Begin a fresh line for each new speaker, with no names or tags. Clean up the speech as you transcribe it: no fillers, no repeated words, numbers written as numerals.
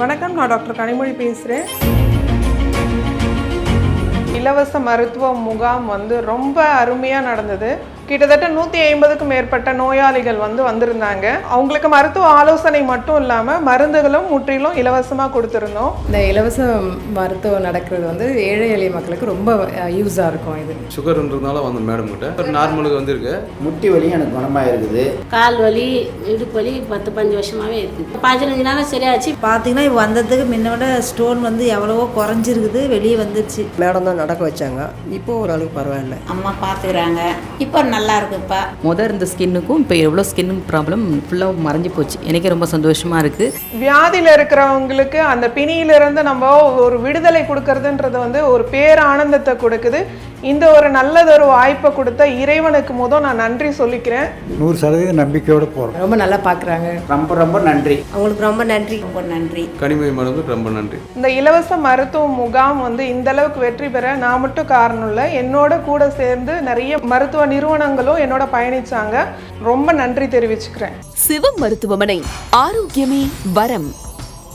வணக்கம், நான் டாக்டர் கனிமொழி பேசுகிறேன். இலவச மருத்துவ முகாம் ரொம்ப அருமையாக நடந்தது. கிட்டத்தட்ட 150க்கும் மேற்பட்ட நோயாளிகள் வந்திருந்தாங்க. அவங்களுக்கு மருத்துவ ஆலோசனை மட்டும் இல்லாமல் மருந்துகளும் முற்றிலும் இலவசமாக கொடுத்துருந்தோம்.
இந்த இலவச மருத்துவம் நடக்கிறது ஏழை எளிய மக்களுக்கு ரொம்ப யூஸாக இருக்கும். இது
சுகர்ன்றதுனால மேடம் கிட்ட நார்மலுக்கு இருக்கு.
முட்டி வலி எனக்கு குணமாக இருக்குது.
கால் வலி, இடுப்பு வலி 10-15 வருஷமாகவே இருக்குது. 15 நாள் சரியாச்சு.
பார்த்தீங்கன்னா வந்ததுக்கு முன்னோட ஸ்டோன் எவ்வளவோ குறைஞ்சிருக்குது, வெளியே வந்துருச்சு.
மேடம் தான் நடக்க வச்சாங்க. இப்போ ஓரளவுக்கு பரவாயில்ல.
அம்மா பார்த்துக்கிறாங்க. இப்போ நல்லா இருக்குப்பா.
இருந்த ஸ்கின்னுக்கும் இப்போ எவ்வளோ ஸ்கின் ப்ராப்ளம் ஃபுல்லாக மறைஞ்சு போச்சு. எனக்கே ரொம்ப சந்தோஷமாக இருக்குது.
வியாதியில் இருக்கிறவங்களுக்கு அந்த பிணியிலிருந்து நம்ம ஒரு விடுதலை கொடுக்கறதுன்றது ஒரு பேரானந்தத்தை கொடுக்குது. இந்த ஒரு நல்லதொரு வாய்ப்பை கொடுத்த இறைவனுக்கு நான் நன்றி சொல்லிக்கிறேன்.
100% நம்பிக்கையோடு போகிறோம்.
ரொம்ப நல்லா பார்க்குறாங்க.
ரொம்ப ரொம்ப நன்றி.
அவங்களுக்கு ரொம்ப நன்றி.
ரொம்ப நன்றி.
கனிமொழி மேடமுக்கு ரொம்ப நன்றி.
இந்த இலவச மருத்துவ முகாம் இந்த அளவுக்கு வெற்றி பெற நான் மட்டும் காரணம் இல்லை. என்னோட கூட சேர்ந்து நிறைய மருத்துவ நிறுவனங்களும் என்னோட பயணிச்சாங்க. ரொம்ப நன்றி தெரிவிச்சுக்கிறேன்.
சிவம் மருத்துவமனை, ஆரோக்கியமே வரம்.